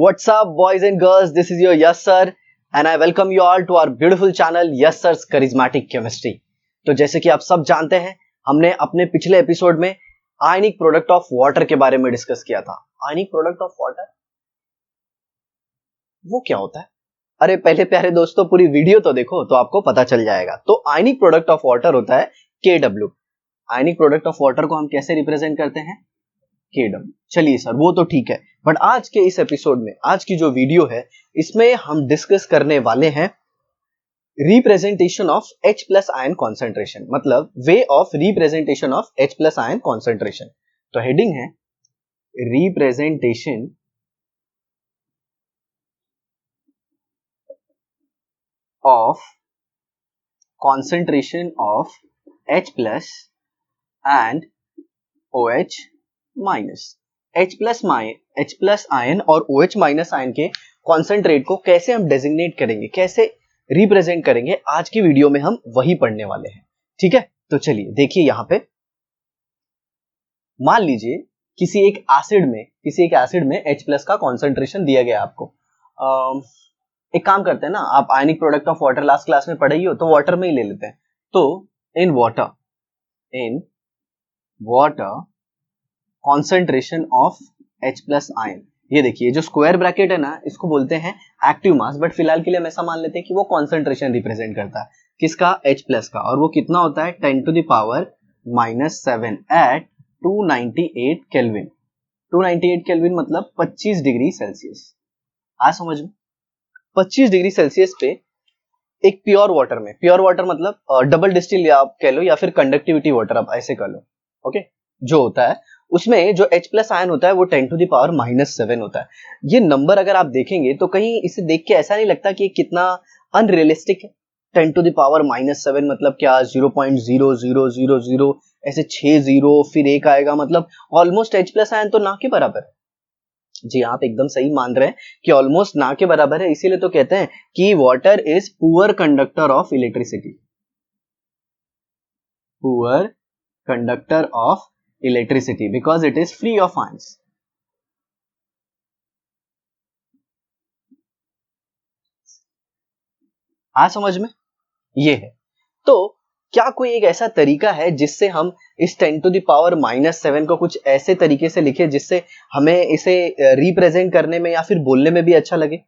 What's up, boys and girls? This is your Yes Sir, and I welcome you all to our beautiful channel Yes Sir's Charismatic Chemistry. तो जैसे कि आप सब जानते हैं, हमने अपने पिछले एपिसोड में आयनिक प्रोडक्ट ऑफ वाटर के बारे में डिस्कस किया था. आयनिक प्रोडक्ट ऑफ वाटर वो क्या होता है? अरे पहले प्यारे दोस्तों, पूरी वीडियो तो देखो तो आपको पता चल जाएगा. तो आयनिक प्रोडक्ट ऑफ वाटर होता है KW. Ionic product of water को हम कैसे रिप्रेजेंट करते हैं? KW. चलिए सर, वो तो ठीक है, बट आज के इस एपिसोड में, आज की जो वीडियो है, इसमें हम डिस्कस करने वाले हैं representation of H plus ion concentration, मतलब way of representation of H plus ion concentration. तो हेडिंग है representation of concentration of H plus and OH minus. H plus ion और OH माइनस आयन के concentrate को कैसे हम designate करेंगे, कैसे रिप्रेजेंट करेंगे, आज की वीडियो में हम वही पढ़ने वाले हैं. ठीक है, तो चलिए देखिए. यहां पे मान लीजिए किसी एक एसिड में H प्लस का कॉन्सेंट्रेशन दिया गया आपको. एक काम करते हैं ना, आप ionic product of water last class में पढ़े ही हो, तो वाटर में ही ले लेते हैं. तो in water concentration of H plus ion, ये देखिए जो स्क्वायर ब्रैकेट है ना, इसको बोलते हैं एक्टिव मास, बट फिलहाल के लिए हम ऐसा मान लेते हैं कि वो कॉन्सेंट्रेशन रिप्रेजेंट करता है. किसका? H प्लस का. और वो कितना होता है? 10 to the power -7 at 298 kelvin. 298 kelvin मतलब 25 डिग्री सेल्सियस. आ समझ में? 25 डिग्री सेल्सियस पे एक प्योर वाटर मतलब डबल डिस्टिल या आप कह लो, या फिर कंडक्टिविटी वाटर आप ऐसे कह लो. ओके, जो होता है उसमें जो H प्लस आयन होता है वो 10 to the power -7 होता है. ये नंबर अगर आप देखेंगे तो कहीं इसे देख के ऐसा नहीं लगता कि ये कितना अनरियलिस्टिक है. 10 to the power -7 मतलब क्या? 0.0000 ऐसे 6 जीरो फिर एक आएगा, मतलब ऑलमोस्ट H प्लस आयन तो ना के बराबर है. जी, आप एकदम सही मान रहे हैं कि ऑलमोस्ट ना के बराबर है. इसीलिए तो कहते हैं कि water is poor conductor of electricity. Poor conductor of electricity because it is free of ions. आ समझ में? ये है. तो क्या कोई एक ऐसा तरीका है जिससे हम इस 10 to the power -7 को कुछ ऐसे तरीके से लिखे जिससे हमें इसे रिप्रेजेंट करने में या फिर बोलने में भी अच्छा लगे?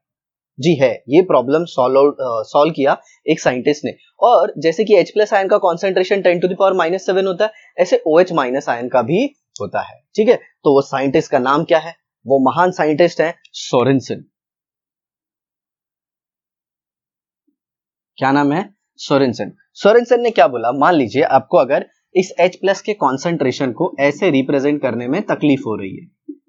जी है, ये प्रॉब्लम सॉल्व किया एक साइंटिस्ट ने. और जैसे कि H प्लस आयन का कॉन्सेंट्रेशन 10 to the power -7 होता है, ऐसे OH माइनस आयन का भी होता है. ठीक है, तो वो साइंटिस्ट का नाम क्या है? वो महान साइंटिस्ट है सोरेनसन. क्या नाम है? सोरेनसन. सोरेनसन ने क्या बोला? मान लीजिए आपको अगर इस H प्लस के कॉन्सेंट्रेशन को ऐसे रिप्रेजेंट करने में तकलीफ हो रही है,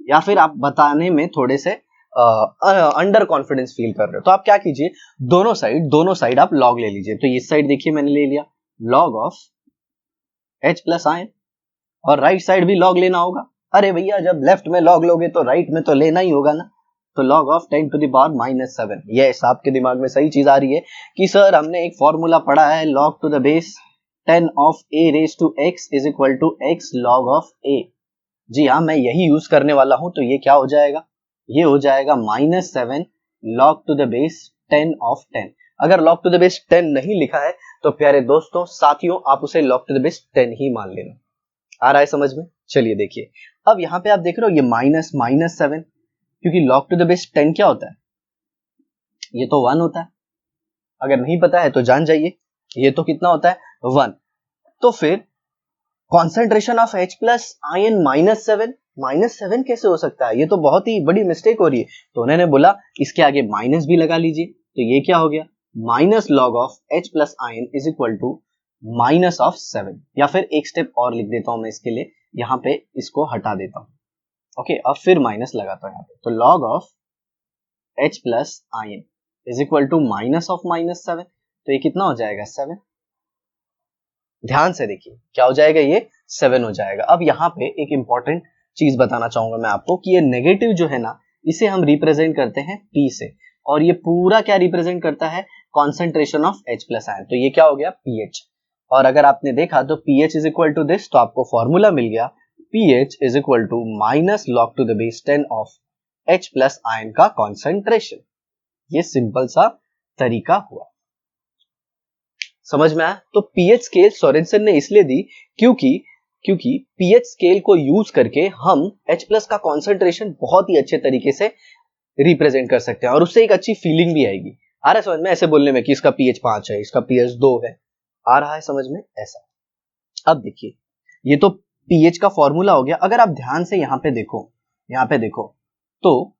या फिर आप बताने में थोड़े से अंडर कॉन्फिडेंस फील कर रहे हो, तो आप क्या कीजिए, दोनों साइड आप लॉग ले लीजिए. तो इस साइड देखिए मैंने ले लिया log of H plus ion, और राइट साइड भी लॉग लेना होगा. अरे भैया, जब लेफ्ट में लॉग लोगे तो राइट में तो लेना ही होगा ना. तो log of 10 to the power -7. Yes, आपके दिमाग में सही चीज आ रही है कि सर हमने एक फॉर्मूला पढ़ा है, log to the base 10 of a raised to x is equal to x log of a. जी हाँ, मैं यही यूज करने वाला हूं. तो ये क्या हो जाएगा? ये हो जाएगा -7 log to the base 10 of 10. अगर log to the base 10 नहीं लिखा है तो प्यारे दोस्तों, साथियों, आप उसे log to the base 10 ही मान लेना. आ रहा है समझ में? चलिए देखिए, अब यहाँ पे आप देख रहे हो ये -7, क्योंकि log to the base 10 क्या होता है? ये तो 1 होता है. अगर नहीं पता है तो जान जाइए, ये तो कितना होता है? 1. तो फिर concentration of H plus ion -7 कैसे हो सकता है? ये तो बहुत ही बड़ी मिस्टेक हो रही है. तो उन्होंने बोला इसके आगे माइनस भी लगा लीजिए. तो ये क्या हो गया? Minus log of H plus ion is equal to -7. या फिर एक स्टेप और लिख देता हूं मैं इसके लिए, यहां पे इसको हटा देता हूं. ओके, अब फिर माइनस लगाता हूं यहां पे. तो log of H plus ion is equal to -7. तो ये कितना हो जाएगा? 7. ध्यान से देखिए, क्या हो जाएगा? ये 7 हो जाएगा. अब यहाँ पे एक इंपॉर्टेंट चीज बताना चाहूंगा मैं आपको कि ये नेगेटिव जो है ना, इसे हम रिप्रेजेंट करते हैं P से, और ये पूरा क्या रिप्रेजेंट करता है? Concentration of H plus ion. तो ये क्या हो गया? pH. और अगर आपने देखा तो pH is equal to this, तो आपको फॉर्मूला मिल गया pH is equal to minus log to the base 10 of H plus ion का कॉन्सेंट्रेशन। ये सिंपल सा तरीका हुआ, समझ में आया? तो पीएच स्केल सोरेनसन ने इसलिए दी क्योंकि पीएच स्केल को यूज करके हम H प्लस का कॉन्सेंट्रेशन बहुत ही अच्छे तरीके से रिप्रेजेंट कर सकते हैं और उससे एक अच्छी फीलिंग भी आएगी। आ रहा है समझ में? ऐसे बोलने में कि इसका पीएच 5 है, इसका पीएच 2 है, आ रहा है समझ में? ऐसा। अब देखिए, ये तो पीएच का फॉर्मूला हो गया। अगर आप ध्यान से यहाँ पे देखो तो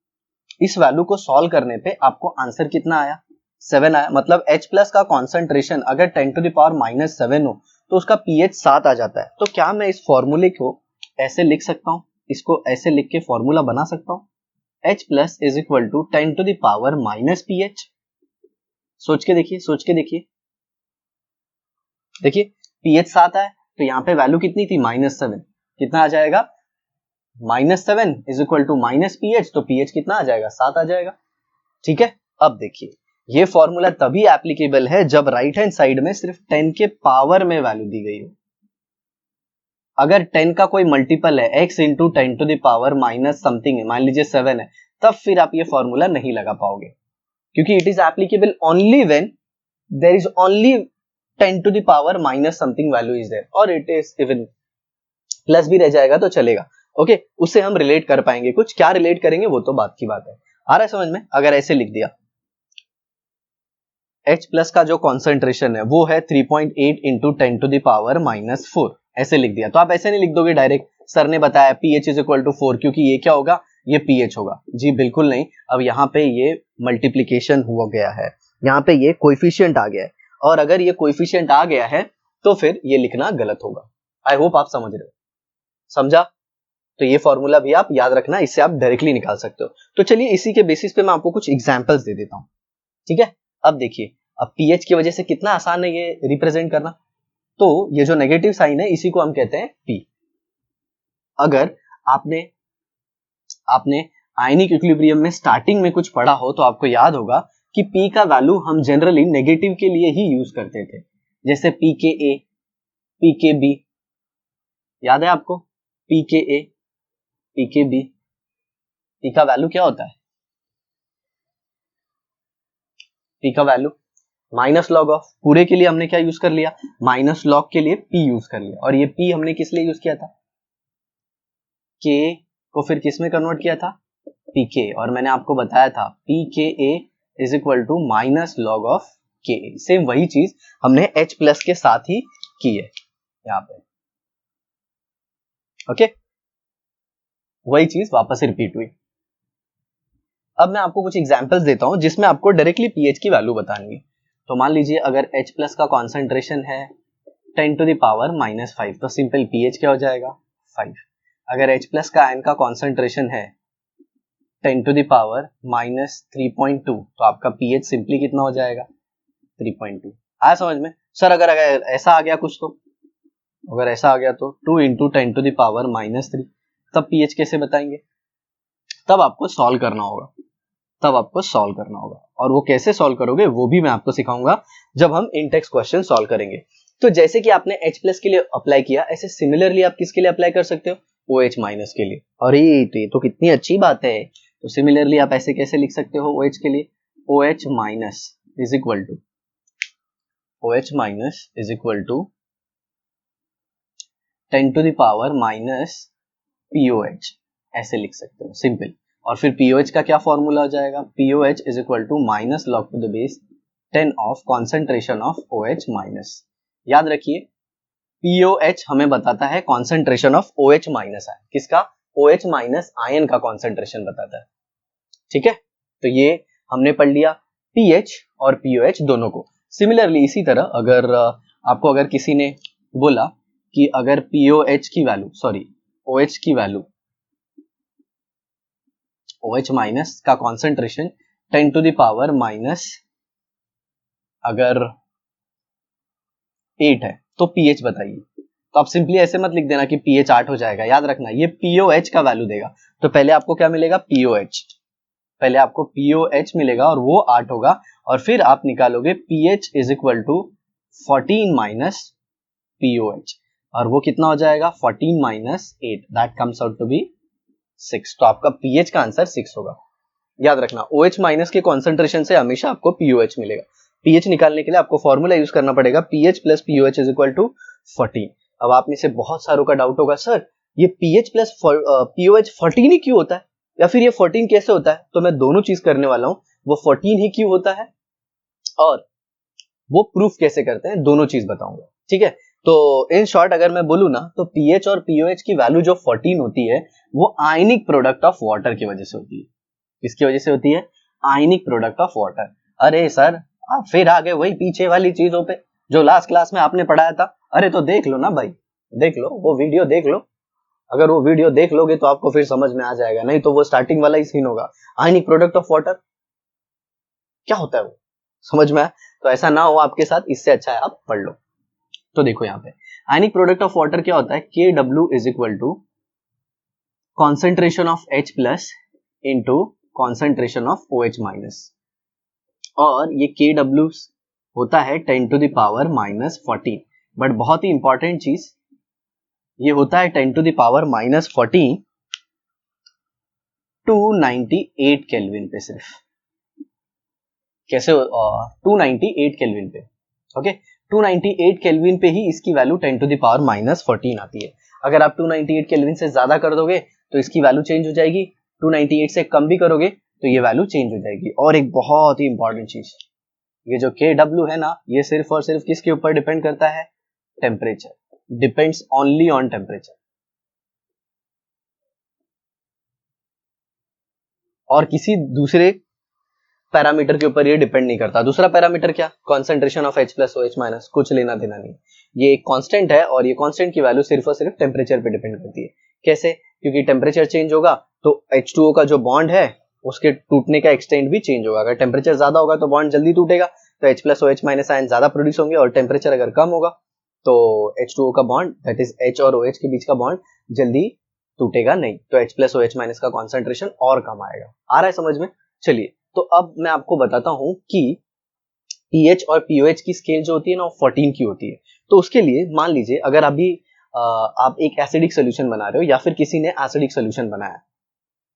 इस वैल्यू को सॉल्व करने पे आपको आंसर कितना आया? 7 आया। मतलब H प्लस का कॉन्सेंट्रेशन अगर 10 टू द पावर -7 हो तो उसका पीएच 7 आ जाता है। तो क्या मैं इस फॉर्मूले को ऐसे लिख सकता हूँ, इसको ऐसे लिख के फॉर्मूला बना सकता हूँ? H plus is equal to 10 to the power minus pH. सोच के देखिए पीएच 7 आया तो यहाँ पे वैल्यू कितनी थी? -7। कितना आ जाएगा? -7 is equal to minus pH, तो पीएच कितना आ जाएगा? 7 आ जाएगा। ठीक है, अब देखिए ये फॉर्मूला तभी एप्लीकेबल है जब राइट हैंड साइड में सिर्फ 10 के पावर में वैल्यू दी गई हो। अगर 10 का कोई मल्टीपल है x into 10 to the power minus something है, मान लीजिए 7 है, तब फिर आप ये फॉर्मूला नहीं लगा पाओगे, क्योंकि it is applicable only when there is only 10 to the power minus something value is there, और इट इज इवन प्लस भी रह जाएगा तो चलेगा। ओके, उससे हम रिलेट कर पाएंगे। कुछ क्या रिलेट करेंगे वो तो बात की बात है। आ रहा है समझ में? अगर ऐसे लिख दिया H प्लस का जो कॉन्सेंट्रेशन है वो है 3.8 इंटू 10 टू द पावर -4, ऐसे लिख दिया। तो आप ऐसे नहीं लिख दोगे डायरेक्ट, सर ने बताया pH इज इक्वल टू 4, क्योंकि ये क्या होगा? ये pH होगा। जी बिल्कुल नहीं, अब यहाँ पे ये मल्टीप्लीकेशन हो गया है, यहाँ पे ये कोएफिशिएंट आ गया है, और अगर ये कोएफिशिएंट आ गया है तो फिर ये लिखना गलत होगा। आई होप आप समझ रहे हो। समझा? तो ये फॉर्मूला भी आप याद रखना, इससे आप डायरेक्टली निकाल सकते हो। तो चलिए इसी के बेसिस पे मैं आपको कुछ एग्जांपल्स दे देता हूँ। ठीक है, अब देखिए, अब पीएच की वजह से कितना आसान है ये रिप्रेजेंट करना। तो ये जो नेगेटिव साइन है इसी को हम कहते हैं पी। अगर आपने आयनिक इक्विलिब्रियम में स्टार्टिंग में कुछ पढ़ा हो तो आपको याद होगा कि पी का वैल्यू हम जनरली नेगेटिव के लिए ही यूज करते थे, जैसे पी के ए, पी के बी, याद है आपको? पी के ए, पी के बी, पी का वैल्यू क्या होता है? पी का वैल्यू माइनस लॉग ऑफ, पूरे के लिए हमने क्या यूज कर लिया? माइनस लॉग के लिए पी यूज कर लिया। और ये पी हमने किस लिए यूज किया था? के को फिर किस में कन्वर्ट किया था? पी के। और मैंने आपको बताया था p K a is equal to minus log of K. Same वही चीज हमने H प्लस के साथ ही की है यहाँ पे। ओके, वही चीज वापस से रिपीट हुई। अब मैं आपको कुछ एग्जांपल्स देता हूं जिसमें आपको डायरेक्टली पीएच की वैल्यू बतानी है। तो मान लीजिए अगर H प्लस का कॉन्सेंट्रेशन है 10 टू द पावर -5, तो सिंपल पीएच क्या हो जाएगा? 5। अगर H प्लस का आयन का कॉन्सेंट्रेशन है 10 टू द पावर -3.2, तो आपका पीएच सिंपली कितना हो जाएगा? 3.2। आया समझ में? सर अगर ऐसा आ गया कुछ, तो अगर ऐसा आ गया तो 2 इंटू 10 टू द पावर -3, तब पीएच कैसे बताएंगे? तब आपको सॉल्व करना होगा, और वो कैसे सॉल्व करोगे वो भी मैं आपको सिखाऊंगा जब हम इंटेक्स क्वेश्चन सॉल्व करेंगे। तो जैसे कि आपने H प्लस के लिए अप्लाई किया, ऐसे सिमिलरली आप किसके लिए अप्लाई कर सकते हो? OH माइनस के लिए। और ये तो कितनी अच्छी बात है। तो सिमिलरली आप ऐसे कैसे लिख सकते हो OH के लिए? OH minus is equal to 10 to the power minus POH, ऐसे लिख सकते हो सिंपल। और फिर POH का क्या फॉर्मूला हो जाएगा? POH is equal to minus log to the base 10 of concentration of OH minus. याद रखिए, POH हमें बताता है कॉन्सेंट्रेशन ऑफ OH माइनस है। किसका? OH माइनस आयन का कॉन्सेंट्रेशन बताता है। ठीक है, तो ये हमने पढ़ लिया पीएच और पीओएच दोनों को। सिमिलरली इसी तरह अगर किसी ने बोला कि अगर पीओएच की वैल्यू OH की वैल्यू OH माइनस का concentration 10 to the power minus अगर 8 है तो पीएच बताइए। तो आप सिंपली ऐसे मत लिख देना कि पीएच 8 हो जाएगा, याद रखना ये पीओएच का वैल्यू देगा। तो पहले आपको क्या मिलेगा? पीओएच मिलेगा और वो 8 होगा, और फिर आप निकालोगे pH is equal to 14 minus pOH, और वो कितना हो जाएगा? 14 minus 8, that comes out to be 6, तो आपका पीएच का आंसर 6 होगा। याद रखना OH माइनस के कॉन्सेंट्रेशन से हमेशा आपको POH मिलेगा। पीएच निकालने के लिए आपको फॉर्मूला यूज करना पड़ेगा pH plus POH is equal to 14। अब आप में से बहुत सारों का डाउट होगा, सर ये पीएच प्लस POH 14 ही क्यों होता है, या फिर ये 14 कैसे होता है? तो मैं दोनों चीज करने वाला हूं, वो 14 ही क्यों होता है और वो प्रूफ कैसे करते हैं, दोनों चीज बताऊंगा। ठीक है, तो इन शॉर्ट अगर मैं बोलूं ना, तो पीएच और पीओएच की वैल्यू जो 14 होती है वो आयनिक प्रोडक्ट ऑफ वाटर की वजह से होती है। किसकी वजह से होती है? Ionic product of water. अरे सर आप फिर आ गए वही पीछे वाली चीजों पे जो लास्ट क्लास में आपने पढ़ाया था। अरे तो देख लो ना भाई, देख लो वो वीडियो देख लो। अगर वो वीडियो देख लोगे तो आपको फिर समझ में आ जाएगा, नहीं तो वो स्टार्टिंग वाला ही सीन होगा। आयनिक प्रोडक्ट ऑफ वाटर क्या होता है वो समझ में आया? तो ऐसा ना हो आपके साथ, इससे अच्छा है आप पढ़ लो। तो देखो यहाँ पे आयनिक प्रोडक्ट ऑफ वाटर क्या होता है, KW is equal to concentration of H plus into concentration of OH minus, और ये KW होता है 10 to the power minus 14। But बहुत ही इंपॉर्टेंट चीज, ये होता है 10 to the power minus 14 298 kelvin पे सिर्फ। कैसे? 298 केल्विन पे। ओके, 298 केल्विन पे ही इसकी value 10 to the power minus 14 आती है। अगर आप 298 केल्विन से ज्यादा कर दोगे तो इसकी वैल्यू चेंज हो जाएगी, 298 से कम भी करोगे तो ये वैल्यू चेंज हो जाएगी। और एक बहुत ही इंपॉर्टेंट चीज, ये जो KW है ना, ये सिर्फ और सिर्फ किसके ऊपर डिपेंड करता है? Temperature. Depends only on temperature, और किसी दूसरे पैरामीटर के ऊपर ये डिपेंड नहीं करता। दूसरा पैरामीटर क्या? Concentration of H plus OH minus, कुछ लेना देना नहीं। ये एक कांस्टेंट है और ये कांस्टेंट की वैल्यू सिर्फ और सिर्फ टेम्परेचर पे डिपेंड करती है। कैसे? क्योंकि टेम्परेचर चेंज होगा तो H2O का जो बॉन्ड है उसके टूटने का एक्सटेंट भी चेंज होगा। अगर टेम्परेचर ज्यादा होगा तो बॉन्ड जल्दी टूटेगा, तो H plus OH minus ion ज्यादा प्रोड्यूस होंगे, और टेम्परेचर अगर कम होगा तो H2O का बॉन्ड, दैट इज H और OH के बीच का बॉन्ड जल्दी टूटेगा नहीं, तो H प्लस OH माइनस का कॉन्सेंट्रेशन और कम आएगा। आ रहा है समझ में? चलिए, तो अब मैं आपको बताता हूं कि पीएच और पीओएच की स्केल जो होती है ना, वो 14 की होती है। तो उसके लिए मान लीजिए अगर अभी आप एक एसिडिक सोल्यूशन बना रहे हो, या फिर किसी ने एसिडिक सोल्यूशन बनाया,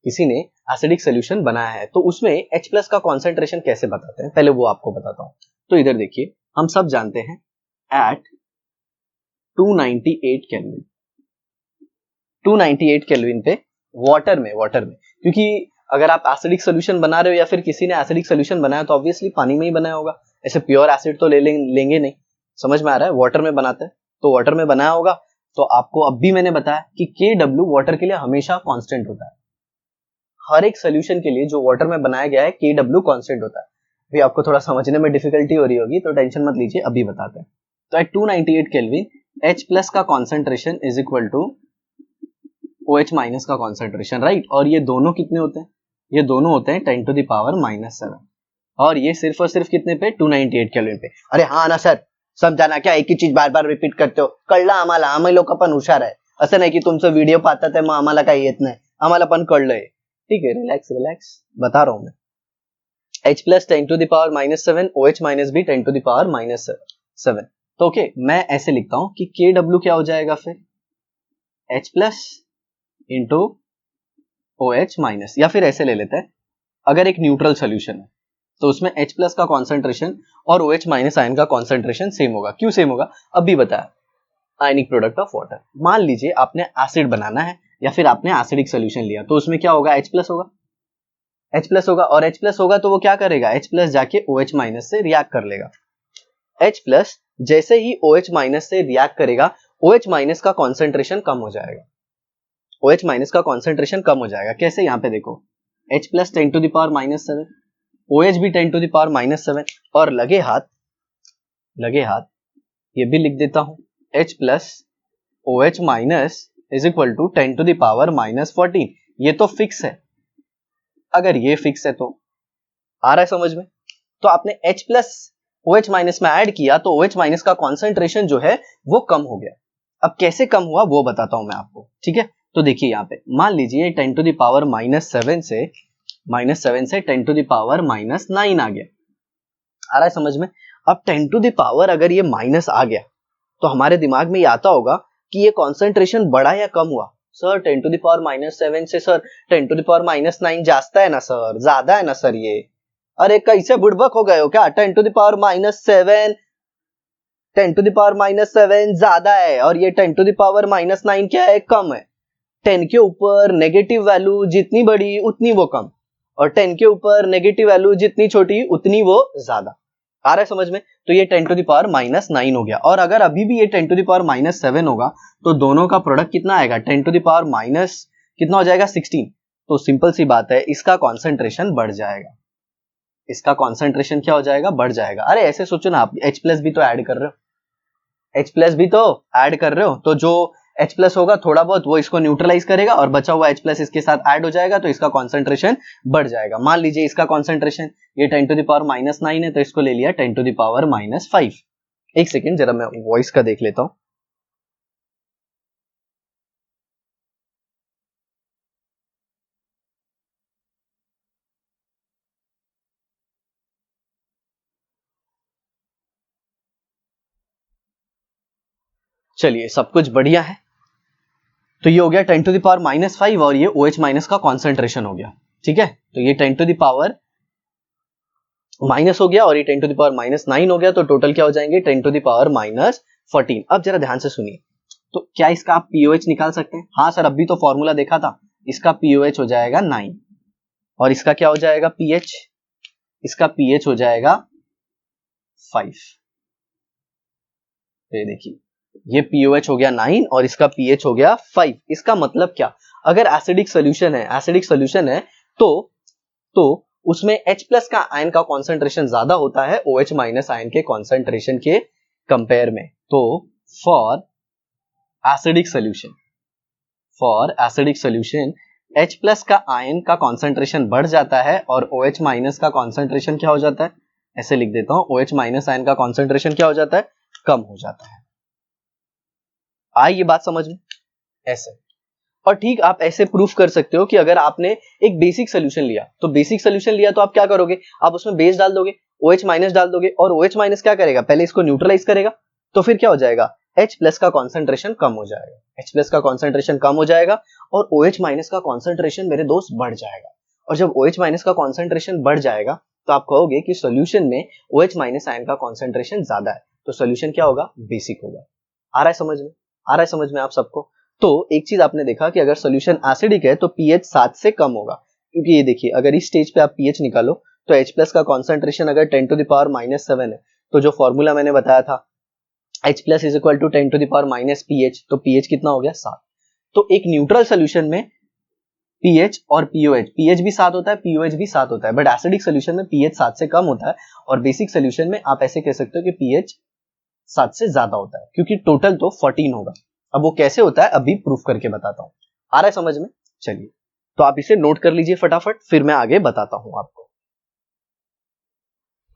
किसी ने एसिडिक सोल्यूशन बनाया है, तो उसमें H प्लस का कॉन्सेंट्रेशन कैसे बताते हैं, पहले वो आपको बताता हूं। तो इधर देखिए, हम सब जानते हैं एट 298 केल्विन, 298 केल्विन पे वाटर में क्योंकि अगर आप एसिडिक सोल्यूशन बना रहे हो या फिर किसी ने एसिडिक सोल्यूशन बनाया तो ऑब्वियसली पानी में ही बनाया होगा, ऐसे प्योर एसिड तो लेंगे नहीं। समझ में आ रहा है? वाटर में बनाते हैं तो वाटर में बनाया होगा। तो आपको अब भी मैंने बताया कि KW वाटर के लिए हमेशा कांस्टेंट होता है। हर एक सोल्यूशन के लिए जो वाटर में बनाया गया है KW कांस्टेंट होता है। भी आपको थोड़ा समझने में डिफिकल्टी हो रही होगी तो टेंशन मत लीजिए, अभी बताते हैं। तो एट 298 केल्विन H प्लस का concentration is equal to OH minus का कॉन्सेंट्रेशन, राइट। और ये दोनों कितने होते हैं? ये दोनों होते हैं 10 टू द पावर माइनस 7, और ये सिर्फ और सिर्फ कितने पे? 298 केल्विन पे। अरे हाँ ना सर, समझाना क्या, एक ही चीज बार बार रिपीट करते हो? कळलं आम्हाला, आम्ही लोक पण हुशार आहे, असं नाही की तुमचं व्हिडिओ पाहता ते मग आम्हाला काही येत नाही, आम्हाला पण कळलंय। ठीक है, रिलैक्स रिलैक्स, बता रहा हूं मैं। H plus 10 to the power minus 7, OH minus भी 10 टू द पावर माइनस 7। तो ओके, मैं ऐसे लिखता हूं कि KW क्या हो जाएगा फिर? H plus into OH minus, या फिर ऐसे ले लेते हैं, अगर एक न्यूट्रल सोल्यूशन है तो उसमें H प्लस का कॉन्सेंट्रेशन और OH माइनस आयन का कॉन्सेंट्रेशन सेम होगा। क्यों सेम होगा? अभी बताया, आयनिक प्रोडक्ट ऑफ वाटर। मान लीजिए आपने एसिड बनाना है या फिर आपने एसिडिक सोल्यूशन लिया, तो उसमें क्या होगा? H प्लस होगा, H प्लस होगा, और H प्लस होगा तो वो क्या करेगा? H प्लस जाके OH माइनस से रिएक्ट कर लेगा। H प्लस जैसे ही OH माइनस से रिएक्ट करेगा, OH माइनस का कॉन्सेंट्रेशन कम हो जाएगा, OH माइनस का कॉन्सेंट्रेशन कम हो जाएगा। कैसे? यहाँ पे देखो, H plus 10 to the power minus 7, OH भी 10 टू द पावर माइनस 7, और लगे हाथ ये भी लिख देता हूं, H plus OH minus is equal to 10 to the power minus 14। ये तो फिक्स है, अगर ये फिक्स है तो आ रहा है समझ में? तो आपने H प्लस OH माइनस में ऐड किया तो OH माइनस का कॉन्सेंट्रेशन जो है वो कम हो गया। अब कैसे कम हुआ वो बताता हूं मैं आपको, ठीक है। तो देखिए यहाँ पे मान लीजिए 10 टू द पावर माइनस 7 से 10 टू द पावर माइनस 9 आ गया। आ रहा है समझ में? अब 10 टू द पावर अगर ये माइनस आ गया तो हमारे दिमाग में ये आता होगा कि ये कॉन्सेंट्रेशन बढ़ा या कम हुआ। सर 10 टू द पावर -7 से सर 10 टू द पावर -9 जाता है ना सर, ज्यादा है ना सर ये। अरे कैसे बुड़बक हो गए हो क्या? 10 to the power -7, 10 to the power -7 ज्यादा है और ये 10 टू द पावर -9 क्या है? कम है। 10 के ऊपर नेगेटिव वैल्यू जितनी बड़ी उतनी वो कम, और 10 के ऊपर नेगेटिव वैल्यू जितनी छोटी उतनी वो ज्यादा। आ रहा है समझ में? तो ये 10 टू द पावर -9 हो गया। और अगर अभी भी ये 10 टू द पावर -7 होगा तो दोनों का प्रोडक्ट कितना आएगा? 10 टू द पावर माइनस कितना हो जाएगा? 16। तो सिंपल सी बात है, इसका कॉन्सेंट्रेशन बढ़ जाएगा। इसका कॉन्सेंट्रेशन क्या हो जाएगा? बढ़ जाएगा। अरे ऐसे सोचो ना, आप H प्लस भी तो ऐड कर रहे हो, H प्लस भी तो ऐड कर रहे हो, तो जो H प्लस होगा थोड़ा बहुत वो इसको न्यूट्रलाइज करेगा और बचा हुआ H प्लस इसके साथ ऐड हो जाएगा, तो इसका कॉन्सेंट्रेशन बढ़ जाएगा। मान लीजिए इसका कॉन्सेंट्रेशन ये 10 टू द पावर -9 है, तो इसको ले लिया 10 टू द पावर -5। एक सेकेंड, जरा मैं वॉइस का देख लेता हूं। चलिए, सब कुछ बढ़िया है। तो ये हो गया 10 टू द पावर -5 और ये OH माइनस का कॉन्सेंट्रेशन हो गया। ठीक है, तो ये 10 टू द पावर माइनस हो गया और ये 10 टू द पावर -9 हो गया, तो टोटल क्या हो जाएंगे? 10 टू द पावर -14। अब जरा ध्यान से सुनिए, तो क्या इसका आप पीओएच निकाल सकते हैं? हाँ सर, अभी तो फॉर्मूला देखा था। इसका पीओएच हो जाएगा 9 और इसका क्या हो जाएगा? पीएच, इसका पीएच हो जाएगा 5। तो ये देखिए, ये पीओएच हो गया 9 और इसका पीएच हो गया 5। इसका मतलब क्या? अगर एसिडिक सोल्यूशन है, एसिडिक सोल्यूशन है तो उसमें H प्लस का आयन का कॉन्सेंट्रेशन ज्यादा होता है OH माइनस आयन के कॉन्सेंट्रेशन के कंपेयर में। तो for acidic solution H plus का आयन का कॉन्सेंट्रेशन बढ़ जाता है और OH माइनस का कॉन्सेंट्रेशन क्या हो जाता है? ऐसे लिख देता हूं, OH माइनस आयन का कॉन्सेंट्रेशन क्या हो जाता है? कम हो जाता है। आई ये बात समझ में? ऐसे। और ठीक आप ऐसे प्रूफ कर सकते हो कि अगर आपने एक बेसिक सोल्यूशन लिया, तो बेसिक सोल्यूशन लिया तो आप क्या करोगे? आप उसमें बेस डाल दोगे, OH माइनस डाल दोगे, और OH माइनस क्या करेगा? पहले इसको न्यूट्रलाइज करेगा, तो फिर क्या हो जाएगा? H प्लस का कॉन्सेंट्रेशन कम हो जाएगा, H प्लस का कॉन्सेंट्रेशन कम हो जाएगा और OH माइनस का कॉन्सेंट्रेशन मेरे दोस्त बढ़ जाएगा। और जब OH माइनस का कॉन्सेंट्रेशन बढ़ जाएगा तो आप कहोगे कि सोल्यूशन में OH माइनस आयन का कॉन्सेंट्रेशन ज्यादा है, तो सोल्यूशन क्या होगा? बेसिक होगा। आ रहा है समझ में? आ रहा है समझ में आप सबको? तो एक चीज आपने देखा कि अगर सोल्यूशन एसिडिक है तो पीएच 7 से कम होगा, क्योंकि ये देखिए, अगर इस स्टेज पे आप पीएच निकालो तो H प्लस का कॉन्सेंट्रेशन अगर 10 टू द पावर -7 है, तो जो फॉर्मूला मैंने बताया था H plus is equal to 10 to the power minus pH, तो पीएच कितना हो गया? 7। तो एक न्यूट्रल सोल्यूशन में पीएच और पीओएच, पीएच भी 7 होता है, पीओएच भी 7 होता है, बट एसिडिक सोल्यूशन में पीएच 7 से कम होता है और बेसिक सोल्यूशन में आप ऐसे कह सकते हो कि पीएच 7 से ज्यादा होता है, क्योंकि टोटल तो 14 होगा। अब वो कैसे होता है अभी प्रूफ करके बताता हूं। आ रहा है समझ में? चलिए, तो आप इसे नोट कर लीजिए फटाफट, फिर मैं आगे बताता हूं आपको।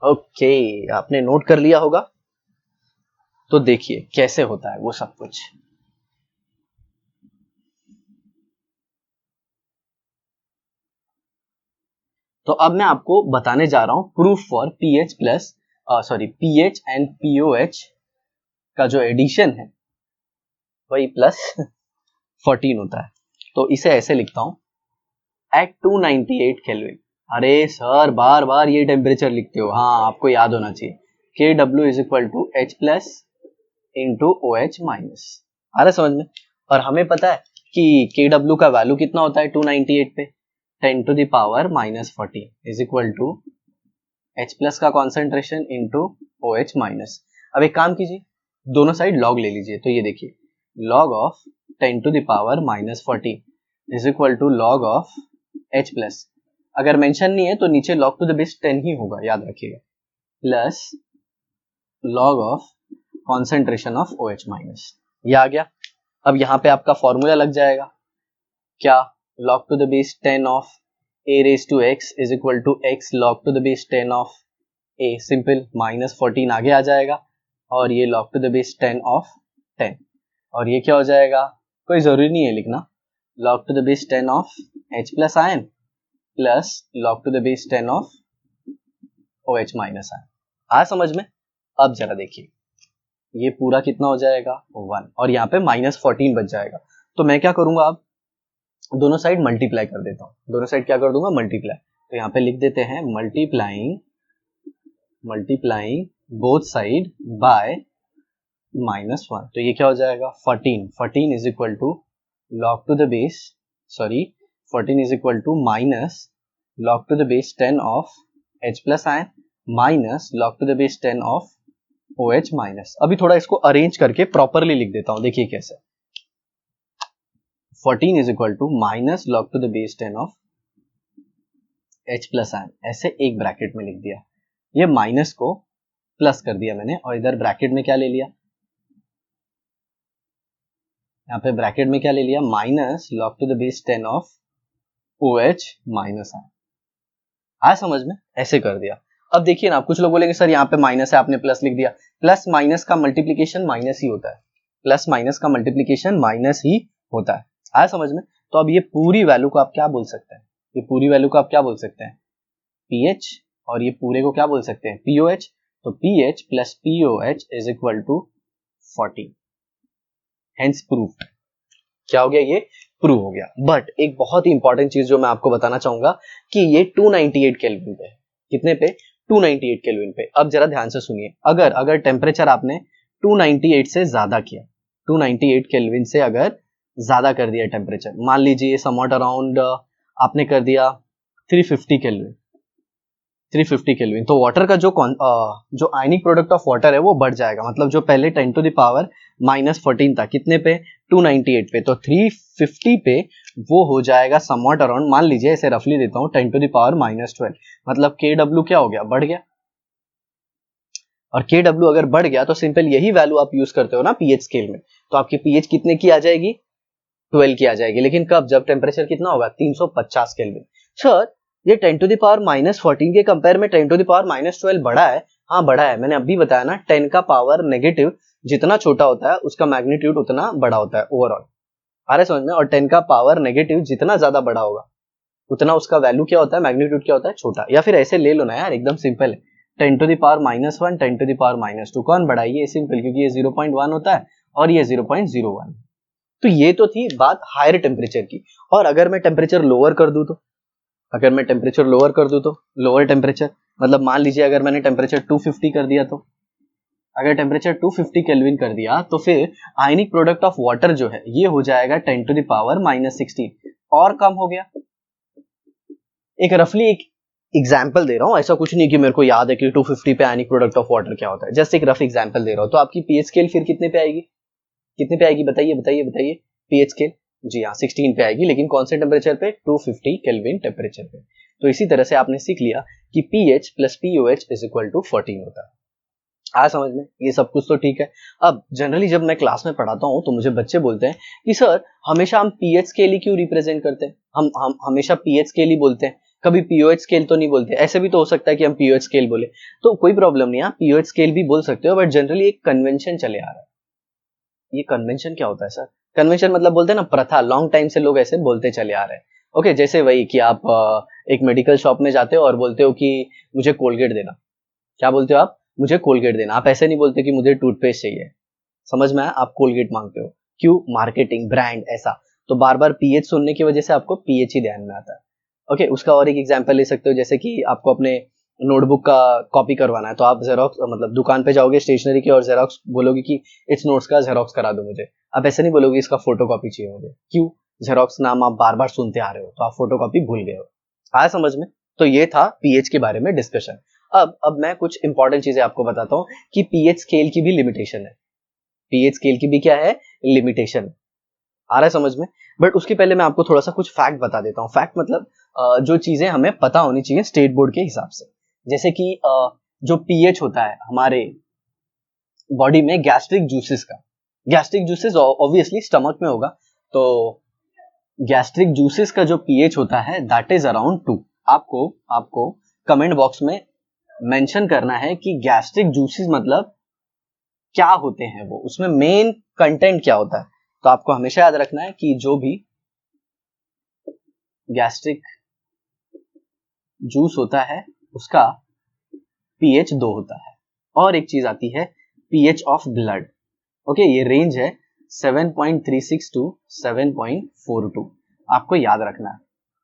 ओके, आपने नोट कर लिया होगा, तो देखिए कैसे होता है वो सब कुछ। तो अब मैं आपको बताने जा रहा हूं proof for pH plus pH and pOH का जो एडिशन है वही प्लस 14 होता है। तो इसे ऐसे लिखता हूं, एट 298 केल्विन। अरे सर, बार बार ये टेम्परेचर लिखते हो, हाँ आपको याद होना चाहिए। KW is equal to H plus into OH minus. आ रहा है समझ में? और हमें पता है कि KW का वैल्यू कितना होता है 298 पे? 10 to the power -14 is equal to H plus का कॉन्सेंट्रेशन इंटू OH माइनस। अब एक काम कीजिए, दोनों साइड लॉग ले लीजिए, तो ये देखिए, log of 10 to the power -14 is equal to log of H plus. अगर मेंशन नहीं है तो नीचे log टू द बेस 10 ही होगा, याद रखिएगा, plus log of concentration of OH minus. ये आ गया। अब यहाँ पे आपका फॉर्मूला लग जाएगा, क्या? log to the base 10 of A raise to X is equal to X log to the base 10 of A, simple, -14 आगे आ जाएगा और ये log to the base 10 of 10, और ये क्या हो जाएगा? कोई जरूरी नहीं है लिखना, log to the base 10 of H plus ion plus log to the base 10 of OH minus ion. आ समझ में? अब जरा देखिए, ये पूरा कितना हो जाएगा? 1, और यहाँ पे -14 बच जाएगा। तो मैं क्या करूंगा अब, दोनों साइड मल्टीप्लाई कर देता हूँ, दोनों साइड क्या कर दूंगा, मल्टीप्लाई। तो यहाँ पे लिख देते हैं मल्टीप्लाइंग बोथ साइड बाय -1। तो ये क्या हो जाएगा, 14 is equal to log to the base, sorry 14 is equal to minus log to the base 10 of H plus ion minus log to the base 10 of OH minus. अभी थोड़ा इसको arrange करके properly लिख देता हूं, देखिए कैसे। 14 is equal to minus log to the base 10 of H plus ion, ऐसे एक ब्रैकेट में लिख दिया। ये माइनस को प्लस कर दिया मैंने, और इधर ब्रैकेट में क्या ले लिया, यहाँ पे ब्रैकेट में क्या ले लिया, minus log to the base 10 of OH minus ion. आया समझ में, ऐसे कर दिया। अब देखिए ना, कुछ लोग बोलेंगे सर यहाँ पे माइनस है, आपने प्लस लिख दिया। प्लस माइनस का मल्टीप्लीकेशन माइनस ही होता है, प्लस माइनस का मल्टीप्लीकेशन माइनस ही होता है। आया समझ में। तो अब ये पूरी वैल्यू को आप क्या बोल सकते हैं, ये पूरी वैल्यू को आप क्या बोल सकते हैं, पीएच, और ये पूरे को क्या बोल सकते हैं, पीओएच। तो pH plus pOH is equal to 40, hence proved. क्या हो गया, ये प्रूव हो गया। बट एक बहुत ही इंपॉर्टेंट चीज जो मैं आपको बताना चाहूंगा कि ये 298 केल्विन पे, कितने पे, 298 केल्विन पे। अब जरा ध्यान से सुनिए, अगर टेम्परेचर आपने 298 से ज्यादा किया, 298 केल्विन से अगर ज्यादा कर दिया टेम्परेचर, मान लीजिए समवॉट अराउंड आपने कर दिया 350 केल्विन, 350 केल्विन, तो वाटर का जो आयनिक प्रोडक्ट ऑफ वाटर है वो बढ़ जाएगा। मतलब जो पहले 10 टू द पावर -14 था, कितने पे, 298 पे, तो 350 पे वो हो जाएगा समवॉट अराउंड, मान लीजिए ऐसे रफली देता हूँ, 10 टू द पावर -12। मतलब KW क्या हो गया, बढ़ गया। और KW अगर बढ़ गया तो सिंपल यही वैल्यू आप यूज करते हो ना पीएच स्केल में, तो आपकी पीएच कितने की आ जाएगी, 12 की आ जाएगी। लेकिन कब, जब टेम्परेचर कितना होगा, 350 केल्विन। सर ये 10 टू द पावर -14 के कंपेयर में 10 टू द पावर -12 बड़ा है। हाँ बड़ा है, मैंने अभी बताया ना, 10 का पावर नेगेटिव जितना छोटा होता है उसका मैग्नीट्यूड उतना बड़ा होता है ओवरऑल। आ रहा है समझ में। और 10 का पावर नेगेटिव जितना ज्यादा बड़ा होगा उतना उसका वैल्यू क्या होता है, मैग्नीट्यूड क्या होता है, छोटा। या फिर ऐसे ले लो ना यार, एकदम सिंपल है, 10 to the power -1, 10 to the power -2, कौन बड़ा है, ये सिंपल, क्योंकि ये 0.1 होता है और ये 0.01। तो ये तो थी बात हायर टेम्परेचर की। और अगर मैं टेम्परेचर लोअर कर दूं तो, अगर मैं टेम्परेचर लोअर कर दूं तो, लोअर टेम्परेचर मतलब मान लीजिए अगर मैंने टेम्परेचर 250 कर दिया, तो अगर टेम्परेचर 250 केल्विन कर दिया तो फिर आयनिक प्रोडक्ट ऑफ वाटर जो है ये हो जाएगा 10 टू द पावर -16, और कम हो गया। एक रफली एक एग्जाम्पल दे रहा हूं, ऐसा कुछ नहीं कि मेरे को याद है कि 250 पे आयनिक प्रोडक्ट ऑफ वाटर क्या होता है, जस्ट एक रफ एग्जाम्पल दे रहा हूं। तो आपकी पीएच स्केल फिर कितने पे आएगी, कितने पे आएगी, बताइए बताइए बताइए, पीएच स्केल, जी हाँ 16 पे आएगी, लेकिन कौन से टेम्परेचर पे, 250 केल्विन टेम्परेचर पे। तो इसी तरह से आपने सीख लिया कि pH plus pOH is equal to 14 होता है। आ समझ में, ये सब कुछ तो ठीक है। अब जनरली जब मैं क्लास में पढ़ाता हूँ तो मुझे बच्चे बोलते हैं कि सर हमेशा हम पीएच स्केल ही क्यों रिप्रेजेंट करते हैं, हम हमेशा पीएच स्केल ही बोलते हैं, कभी पीओएच स्केल तो नहीं बोलते। ऐसे भी तो हो सकता है कि हम पीओएच स्केल बोले, तो कोई प्रॉब्लम नहीं है, आप पीओएच स्केल भी बोल सकते हो, बट जनरली एक कन्वेंशन चले आ रहा है। ये कन्वेंशन क्या होता है सर, कन्वेंशन मतलब बोलते हैं ना प्रथा, लॉन्ग टाइम से लोग ऐसे बोलते चले आ रहे हैं। ओके, जैसे वही कि आप एक मेडिकल शॉप में जाते हो और बोलते हो कि मुझे कोलगेट देना, क्या बोलते हो आप, मुझे कोलगेट देना। आप ऐसे नहीं बोलते कि मुझे टूथपेस्ट चाहिए, समझ में आया, आप कोलगेट मांगते हो। क्यों, मार्केटिंग, ब्रांड, ऐसा। तो बार बार पीएच सुनने की वजह से आपको पीएच ही ध्यान में आता है। ओके, उसका और एक एग्जांपल ले सकते हो, जैसे कि आपको अपने नोटबुक का कॉपी करवाना है, तो आप जेरोक्स मतलब दुकान पे जाओगे स्टेशनरी की और जेरोक्स बोलोगे कि इस नोट्स का जेरोक्स करा दो मुझे। आप ऐसे नहीं बोलोगे इसका फोटो कॉपी चाहिए मुझे। क्यों, जेरोक्स नाम आप बार बार सुनते आ रहे हो, तो आप फोटो कॉपी भूल गए हो। आया समझ में। तो ये था पीएच के बारे में डिस्कशन। अब मैं कुछ इंपॉर्टेंट चीजें आपको बताता हूँ कि पीएच स्केल की भी लिमिटेशन है, पीएच स्केल की भी क्या है, लिमिटेशन। आ रहा है समझ में। बट उसके पहले मैं आपको थोड़ा सा कुछ फैक्ट बता देता हूँ। फैक्ट मतलब जो चीजें हमें पता होनी चाहिए स्टेट बोर्ड के हिसाब से, जैसे कि जो पीएच होता है हमारे बॉडी में गैस्ट्रिक जूसेस का, गैस्ट्रिक जूसेस ऑब्वियसली स्टमक में होगा, तो गैस्ट्रिक जूसेस का जो पीएच होता है दैट इज अराउंड 2। आपको कमेंट बॉक्स में मेंशन करना है कि गैस्ट्रिक जूसेस मतलब क्या होते हैं, वो उसमें मेन कंटेंट क्या होता है। तो आपको हमेशा याद रखना है कि जो भी गैस्ट्रिक जूस होता है उसका पीएच 2 होता है। और एक चीज आती है पीएच ऑफ ब्लड। ओके, ये रेंज है 7.36 टू 7.42। आपको याद रखना है।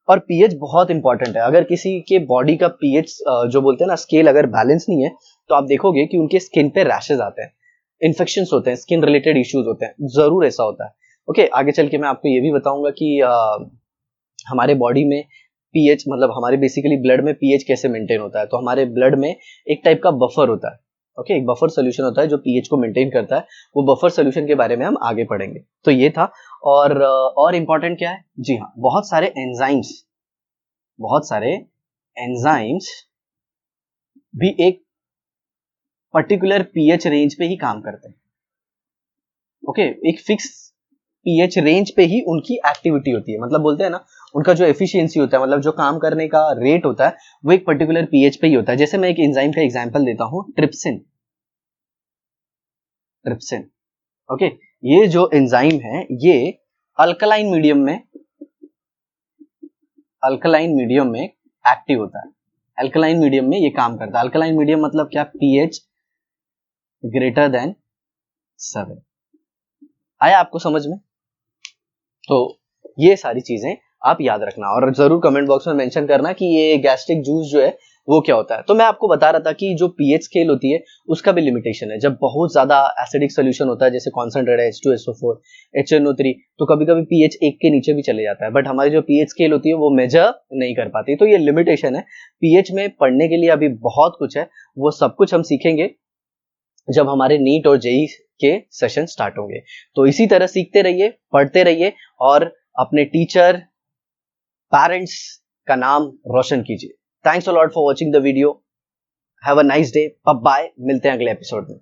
और पीएच बहुत इंपॉर्टेंट है। अगर किसी के बॉडी का पीएच जो बोलते हैं ना स्केल अगर बैलेंस नहीं है तो आप देखोगे कि उनके स्किन पे रैशेज आते हैं, इन्फेक्शंस होते हैं, स्किन रिलेटेड इश्यूज होते हैं, जरूर ऐसा होता है। ओके, आगे चल के मैं आपको ये भी बताऊंगा कि हमारे बॉडी में पीएच मतलब हमारे बेसिकली ब्लड में पीएच कैसे मेंटेन होता है। तो हमारे ब्लड में एक टाइप का बफर होता है। ओके, एक बफर सोल्यूशन होता है जो पीएच को मेंटेन करता है। वो बफर सोल्यूशन के बारे में हम आगे पढ़ेंगे। तो ये था। और इंपॉर्टेंट क्या है, जी हाँ, बहुत सारे एंजाइम्स भी एक पर्टिकुलर पीएच रेंज पे ही काम करते हैं। ओके, एक फिक्स पीएच रेंज पे ही उनकी एक्टिविटी होती है। मतलब बोलते हैं ना उनका जो एफिशिएंसी होता है, मतलब जो काम करने का रेट होता है वो एक पर्टिकुलर पीएच पे ही होता है। जैसे मैं एक एंजाइम का एग्जांपल देता हूं, ट्रिप्सिन। ओके, ये जो एंजाइम है ये अल्कलाइन मीडियम में एक्टिव होता है। अल्कलाइन मीडियम में ये काम करता है। अल्कलाइन मीडियम मतलब क्या, पीएच ग्रेटर देन 7। आया आपको समझ में? तो ये सारी चीजें आप याद रखना और जरूर कमेंट बॉक्स में मेंशन करना कि ये गैस्ट्रिक जूस जो है वो क्या होता है। तो मैं आपको बता रहा था कि जो पीएच स्केल होती है उसका भी लिमिटेशन है। जब बहुत ज्यादा एसिडिक सोल्यूशन होता है, जैसे कॉन्सेंट्रेट है H2SO4 HNO3, तो कभी कभी पीएच 1 के नीचे भी चले जाता है। बट हमारी जो पीएच स्केल होती है वो मेजर नहीं कर पाती। तो ये लिमिटेशन है। पीएच में पढ़ने के लिए अभी बहुत कुछ है, वो सब कुछ हम सीखेंगे जब हमारे नीट और जेई के सेशन स्टार्ट होंगे। तो इसी तरह सीखते रहिए, पढ़ते रहिए और अपने टीचर, पेरेंट्स का नाम रोशन कीजिए। Thanks a lot for watching the video. Have a nice day. Bye bye, मिलते हैं अगले एपिसोड में।